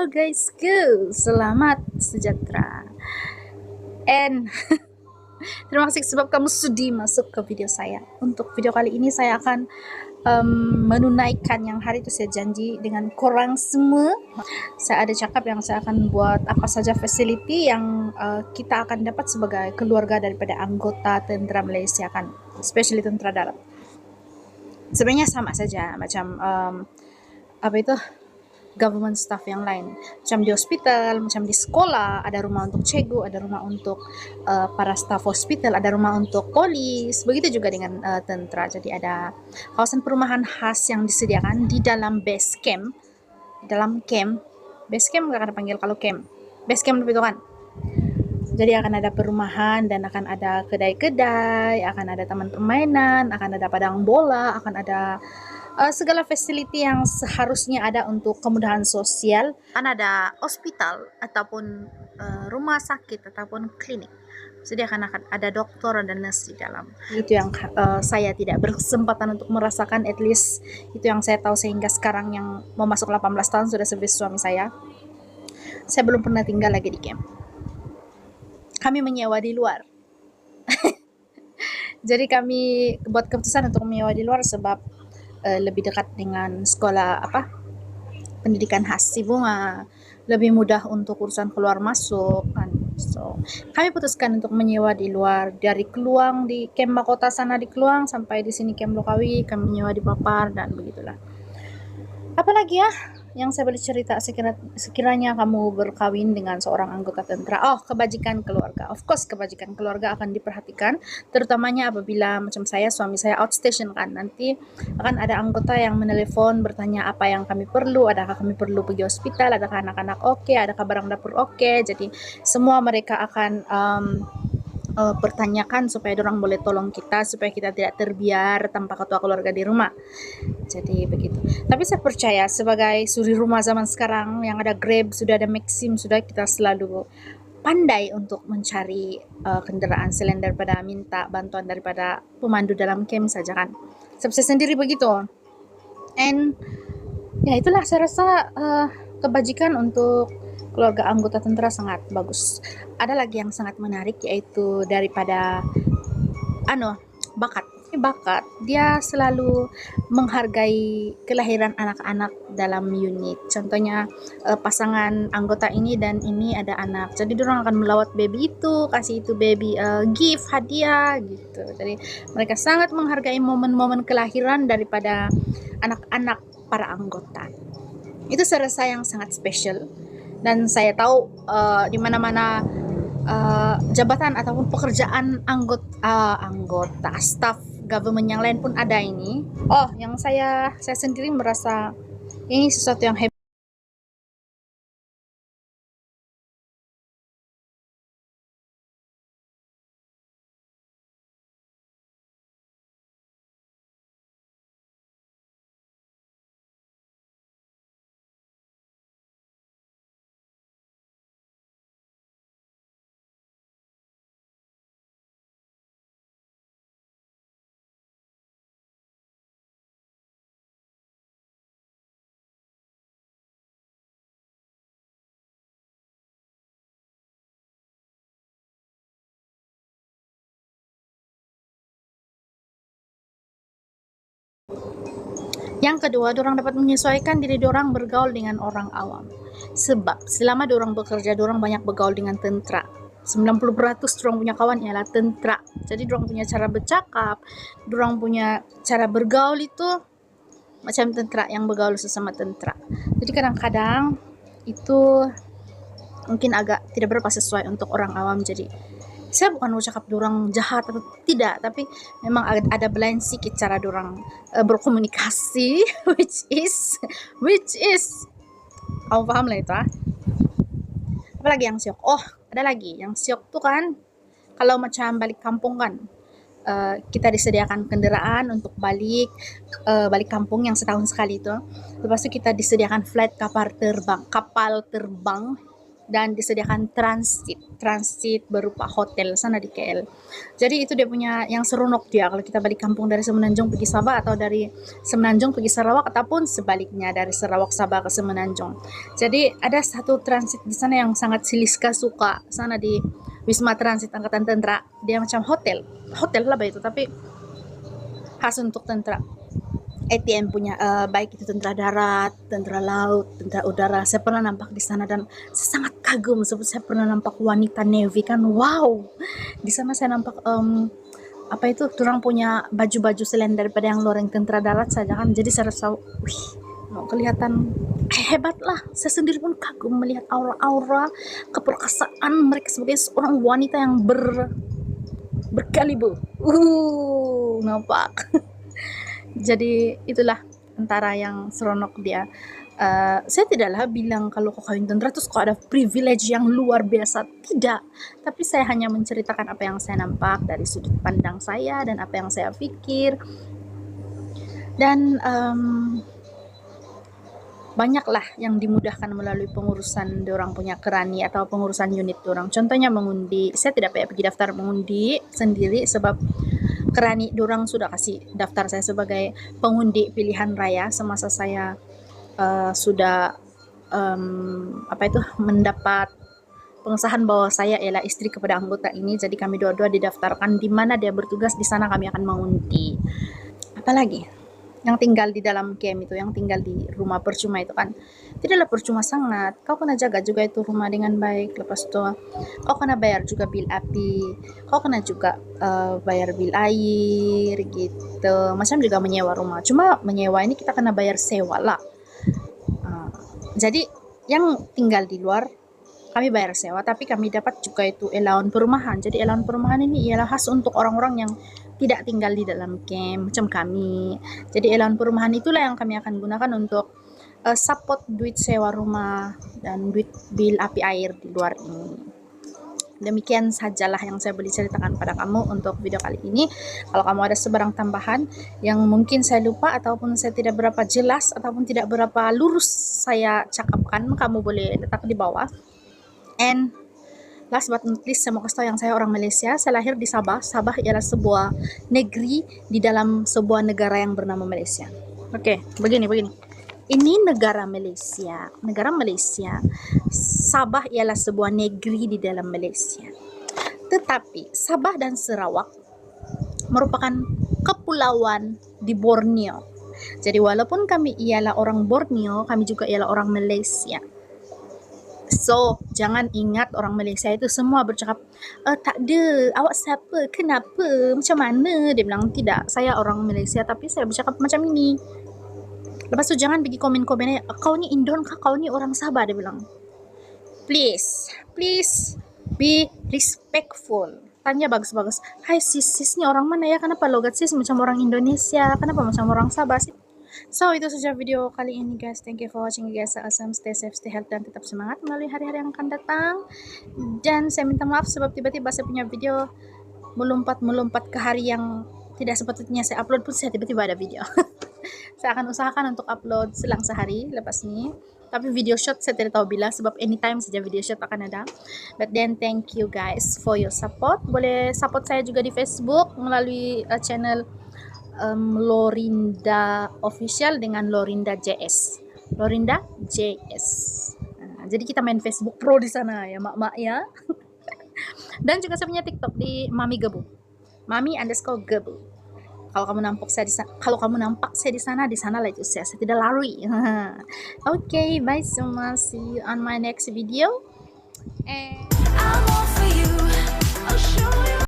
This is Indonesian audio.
Halo guysku, selamat sejahtera. And terima kasih sebab kamu sudi masuk ke video saya. Untuk video kali ini saya akan menunaikan yang hari itu saya janji dengan korang semua. Saya ada cakap yang saya akan buat apa saja facility yang kita akan dapat sebagai keluarga daripada anggota tentera Malaysia kan, especially tentera darat. Sebenarnya sama saja macam apa itu government staff yang lain, macam di hospital, macam di sekolah ada rumah untuk cikgu, ada rumah untuk para staff hospital, ada rumah untuk polis. Begitu juga dengan tentera. Jadi ada kawasan perumahan khas yang disediakan di dalam base camp. Dalam camp, base camp nggak akan panggil kalau camp, base camp itu kan. Jadi akan ada perumahan dan akan ada kedai-kedai, akan ada taman permainan, akan ada padang bola, akan ada segala facility yang seharusnya ada untuk kemudahan sosial. Akan ada hospital ataupun rumah sakit ataupun klinik. Jadi akan ada dokter dan nurse di dalam. Itu yang saya tidak berkesempatan untuk merasakan, at least itu yang saya tahu sehingga sekarang yang mau masuk 18 tahun sudah service suami saya belum pernah tinggal lagi di camp. Kami menyewa di luar. Jadi kami buat keputusan untuk menyewa di luar sebab lebih dekat dengan sekolah pendidikan khas si Bunga, lebih mudah untuk urusan keluar masuk kan. So kami putuskan untuk menyewa di luar, dari Keluang di camp Makota sana di Keluang sampai di sini camp Lokawi kami menyewa di Papar dan begitulah. Apalagi ya yang saya boleh cerita sekiranya kamu berkawin dengan seorang anggota tentera. Oh, kebajikan keluarga. Of course, kebajikan keluarga akan diperhatikan, terutamanya apabila macam suami saya outstation kan. Nanti akan ada anggota yang menelepon bertanya apa yang kami perlu, adakah kami perlu pergi hospital, adakah anak-anak oke, adakah barang dapur oke. Jadi semua mereka akan pertanyakan supaya orang boleh tolong kita, supaya kita tidak terbiar tanpa ketua keluarga di rumah. Jadi begitu. Tapi saya percaya sebagai suri rumah zaman sekarang yang ada Grab, sudah ada Maxim, sudah kita selalu pandai untuk mencari kendaraan selain daripada minta bantuan daripada pemandu dalam camp saja kan. Sebab saya sendiri begitu. And ya itulah saya rasa kebajikan untuk keluarga anggota tentera sangat bagus. Ada lagi yang sangat menarik yaitu daripada bakat. Dia selalu menghargai kelahiran anak-anak dalam unit. Contohnya pasangan anggota ini dan ini ada anak. Jadi orang akan melawat baby itu, kasih itu baby gift, hadiah gitu. Jadi mereka sangat menghargai momen-momen kelahiran daripada anak-anak para anggota. Itu saya rasa yang sangat spesial. Dan saya tahu di mana-mana jabatan ataupun pekerjaan anggota staff government yang lain pun ada ini. Oh, yang saya sendiri merasa ini sesuatu yang hebat. Yang kedua, dorang dapat menyesuaikan diri dorang bergaul dengan orang awam. Sebab selama dorang bekerja, dorang banyak bergaul dengan tentera. 90% dorang punya kawan ialah tentera. Jadi dorang punya cara bercakap, dorang punya cara bergaul itu macam tentera yang bergaul sesama tentera. Jadi kadang-kadang itu mungkin agak tidak berapa sesuai untuk orang awam. Jadi saya bukan mau cakap dorang jahat atau tidak, tapi memang ada blind sedikit cara dorang berkomunikasi which is kamu paham lah itu Apalagi yang siok? Oh, ada lagi yang siok tuh kan kalau macam balik kampung kan, kita disediakan kendaraan untuk balik kampung yang setahun sekali itu. Lepas itu kita disediakan flight kapal terbang dan disediakan transit berupa hotel sana di KL. Jadi itu dia punya yang seronok dia kalau kita balik kampung dari Semenanjung pergi Sabah, atau dari Semenanjung pergi Sarawak, ataupun sebaliknya dari Sarawak Sabah ke Semenanjung. Jadi ada satu transit di sana yang sangat Siliska suka, sana di Wisma Transit Angkatan Tentara. Dia macam hotel lah itu, tapi khas untuk tentara. ATM punya, baik itu tentara darat, tentara laut, tentara udara. Saya pernah nampak di sana dan saya sangat kagum sebab saya pernah nampak wanita Navy kan. Wow. Di sana saya nampak apa itu, orang punya baju-baju selain daripada yang loreng tentara darat saja kan. Jadi saya rasa, wih, mau kelihatan hebat lah. Saya sendiri pun kagum melihat aura-aura keperkasaan mereka sebagai seorang wanita yang berkaliber. Nampak. Jadi itulah antara yang seronok dia. Saya tidaklah bilang kalau kau kawin tentara terus kau ada privilege yang luar biasa, tidak. Tapi saya hanya menceritakan apa yang saya nampak dari sudut pandang saya dan apa yang saya pikir. Dan banyaklah yang dimudahkan melalui pengurusan dorang punya kerani atau pengurusan unit dorang. Contohnya mengundi. Saya tidak payah pergi daftar mengundi sendiri sebab kerani dorang sudah kasih daftar saya sebagai pengundi pilihan raya semasa saya sudah mendapat pengesahan bahwa saya ialah istri kepada anggota ini. Jadi kami dua-dua didaftarkan di mana dia bertugas, di sana kami akan mengundi. Apalagi yang tinggal di dalam camp itu, yang tinggal di rumah percuma itu kan tidaklah percuma sangat. Kau kena jaga juga itu rumah dengan baik. Lepas itu kau kena bayar juga bil api, kau kena juga bayar bil air gitu. Macam juga menyewa rumah, cuma menyewa ini kita kena bayar sewa lah. Jadi yang tinggal di luar kami bayar sewa, tapi kami dapat juga itu allowance perumahan. Jadi allowance perumahan ini ialah khas untuk orang-orang yang tidak tinggal di dalam camp macam kami. Jadi allowance perumahan itulah yang kami akan gunakan untuk support duit sewa rumah dan duit bil api air di luar ini. Demikian sajalah yang saya boleh ceritakan pada kamu untuk video kali ini. Kalau kamu ada sebarang tambahan yang mungkin saya lupa ataupun saya tidak berapa jelas ataupun tidak berapa lurus saya cakapkan, kamu boleh letak di bawah. And last but not least, saya mau kasih tahu yang saya orang Malaysia. Saya lahir di Sabah. Sabah ialah sebuah negeri di dalam sebuah negara yang bernama Malaysia. Oke, begini. Ini negara Malaysia. Negara Malaysia. Sabah ialah sebuah negeri di dalam Malaysia. Tetapi Sabah dan Sarawak merupakan kepulauan di Borneo. Jadi walaupun kami ialah orang Borneo, kami juga ialah orang Malaysia. So, jangan ingat orang Malaysia itu semua bercakap, tak ada, awak siapa, kenapa, macam mana? Dia bilang, tidak, saya orang Malaysia tapi saya bercakap macam ini. Lepas tu jangan pergi komen-komennya, kau ni Indon kah, kau ni orang Sabah, dia bilang. Please be respectful. Tanya bagus-bagus, hai sis ni orang mana ya, kenapa logat sis macam orang Indonesia, kenapa macam orang Sabah sih? So, itu saja video kali ini guys. Thank you for watching guys. Awesome, stay safe, stay healthy, dan tetap semangat melalui hari-hari yang akan datang. Dan saya minta maaf sebab tiba-tiba saya punya video melompat ke hari yang tidak sepatutnya saya upload pun saya tiba-tiba ada video. Saya akan usahakan untuk upload selang sehari lepas ini. Tapi video shot saya tidak tahu bila sebab anytime saja video shot akan ada. But then thank you guys for your support. Boleh support saya juga di Facebook melalui channel Lorinda Official dengan Lorinda JS. Jadi kita main Facebook Pro di sana ya mak-mak ya. Dan juga saya punya TikTok di Mami Gebu. Mami_Gebu. Kalau kamu nampak saya di sana lah itu saya tidak lari. Okay, bye semua. See you on my next video. And I'm all for you.